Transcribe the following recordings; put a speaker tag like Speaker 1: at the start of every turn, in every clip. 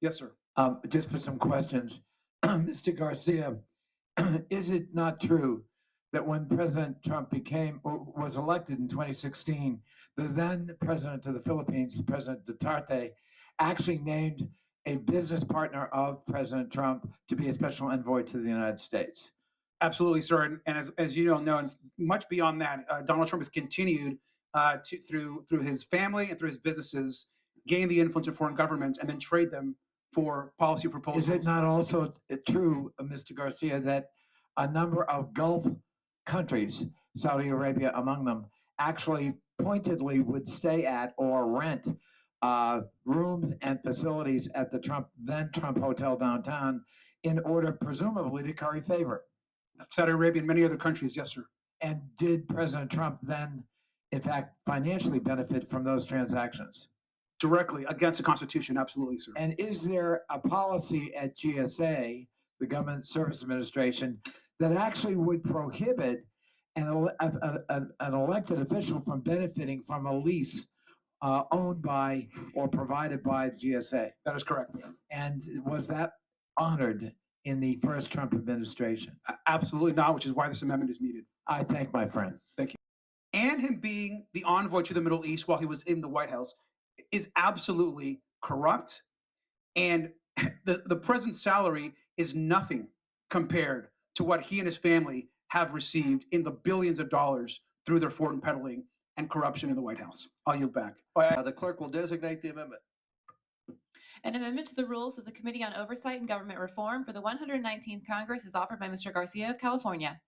Speaker 1: Yes, sir.
Speaker 2: Just for some questions. Mr. Garcia, is it not true that when President Trump was elected in 2016, the then president of the Philippines, President Duterte, actually named a business partner of President Trump to be a special envoy to the United States?
Speaker 1: Absolutely, sir. And as you don't know, and much beyond that, Donald Trump has continued through his family and through his businesses, gain the influence of foreign governments and then trade them for policy proposals.
Speaker 2: Is it not also true, Mr. Garcia, that a number of Gulf countries, Saudi Arabia among them, actually pointedly would stay at or rent rooms and facilities at the then Trump Hotel downtown in order, presumably, to curry favor?
Speaker 1: Saudi Arabia and many other countries, yes, sir.
Speaker 2: And did President Trump then, in fact, financially benefit from those transactions?
Speaker 1: Directly against the Constitution, absolutely, sir.
Speaker 2: And is there a policy at GSA, the Government Service Administration, that actually would prohibit an elected official from benefiting from a lease owned by or provided by GSA?
Speaker 1: That is correct.
Speaker 2: And was that honored in the first Trump administration?
Speaker 1: Absolutely not, which is why this amendment is needed.
Speaker 2: I thank my friend.
Speaker 1: Thank you. And him being the envoy to the Middle East while he was in the White House is absolutely corrupt. And the president's salary is nothing compared to what he and his family have received in the billions of dollars through their fortune peddling and corruption in the White House. I'll yield back.
Speaker 3: The clerk will designate the amendment.
Speaker 4: An amendment to the rules of the Committee on Oversight and Government Reform for the 119th Congress is offered by Mr. Garcia of California.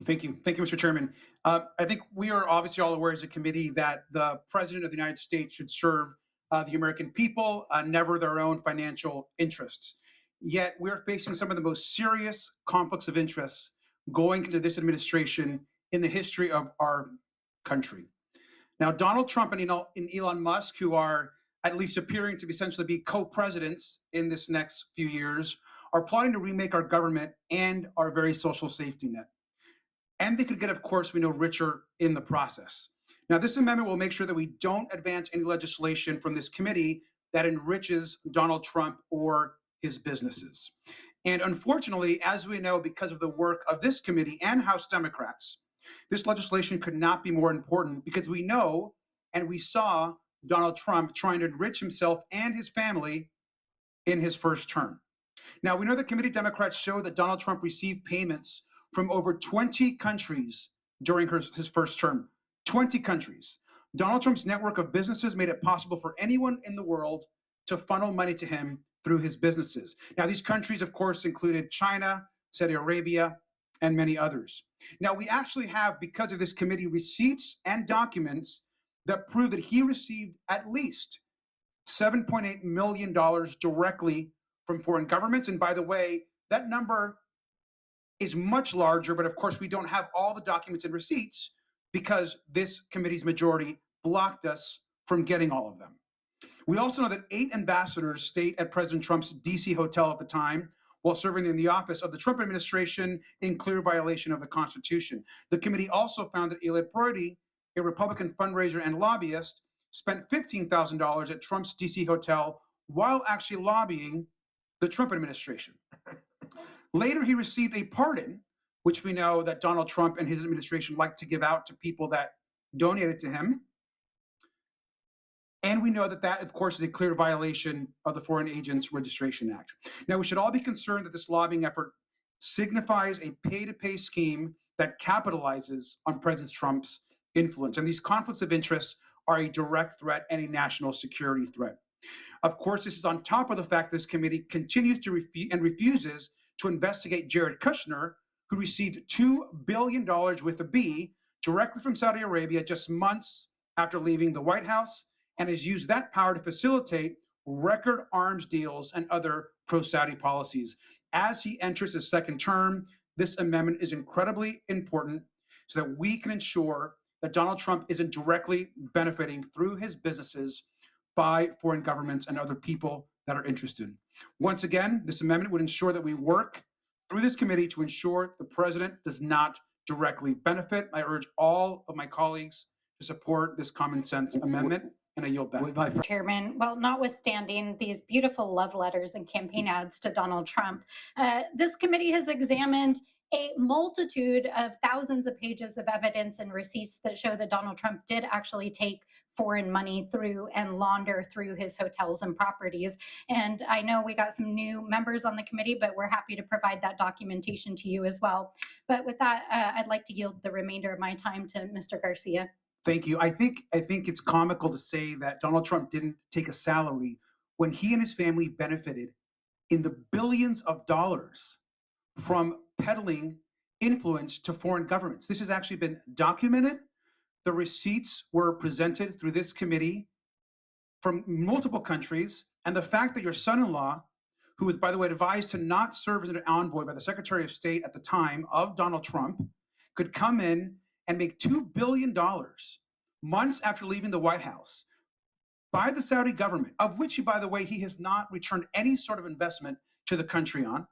Speaker 1: Thank you. Thank you, Mr. Chairman. I think we are obviously all aware as a committee that the President of the United States should serve the American people, never their own financial interests. Yet we're facing some of the most serious conflicts of interest going into this administration in the history of our country. Now, Donald Trump and Elon Musk, who are at least appearing to essentially be co-presidents in this next few years, are plotting to remake our government and our very social safety net. And they could get, of course, we know, richer in the process. Now, this amendment will make sure that we don't advance any legislation from this committee that enriches Donald Trump or his businesses. And unfortunately, as we know, because of the work of this committee and House Democrats, this legislation could not be more important, because we know and we saw Donald Trump trying to enrich himself and his family in his first term. Now, we know that committee Democrats showed that Donald Trump received payments from over 20 countries during his first term. 20 countries. Donald Trump's network of businesses made it possible for anyone in the world to funnel money to him through his businesses. Now, these countries, of course, included China, Saudi Arabia, and many others. Now, we actually have, because of this committee, receipts and documents that prove that he received at least $7.8 million directly from foreign governments. And by the way, that number is much larger, but of course we don't have all the documents and receipts because this committee's majority blocked us from getting all of them. We also know that 8 ambassadors stayed at President Trump's DC hotel at the time while serving in the office of the Trump administration in clear violation of the Constitution. The committee also found that Elliot Brody, a Republican fundraiser and lobbyist, spent $15,000 at Trump's DC hotel while actually lobbying the Trump administration. Later, he received a pardon, which we know that Donald Trump and his administration like to give out to people that donated to him. And we know that that, of course, is a clear violation of the Foreign Agents Registration Act. Now, we should all be concerned that this lobbying effort signifies a pay-to-pay scheme that capitalizes on President Trump's influence. And these conflicts of interest are a direct threat and a national security threat. Of course, this is on top of the fact this committee continues to refuses to investigate Jared Kushner, who received $2 billion with a B directly from Saudi Arabia just months after leaving the White House, and has used that power to facilitate record arms deals and other pro-Saudi policies. As he enters his second term, this amendment is incredibly important so that we can ensure that Donald Trump isn't directly benefiting through his businesses by foreign governments and other people that are interested. Once again, this amendment would ensure that we work through this committee to ensure the president does not directly benefit. I urge all of my colleagues to support this common sense amendment. And I yield back.
Speaker 2: Would my friend
Speaker 5: Chairman, well, notwithstanding these beautiful love letters and campaign ads to Donald Trump, this committee has examined a multitude of thousands of pages of evidence and receipts that show that Donald Trump did actually take foreign money through and launder through his hotels and properties. And I know we got some new members on the committee, but we're happy to provide that documentation to you as well. But with that, I'd like to yield the remainder of my time to Mr. Garcia.
Speaker 1: Thank you. I think it's comical to say that Donald Trump didn't take a salary when he and his family benefited in the billions of dollars from peddling influence to foreign governments. This has actually been documented. The receipts were presented through this committee from multiple countries. And the fact that your son-in-law, who was, by the way, advised to not serve as an envoy by the Secretary of State at the time of Donald Trump, could come in and make $2 billion months after leaving the White House by the Saudi government, of which, by the way, he has not returned any sort of investment to the country on.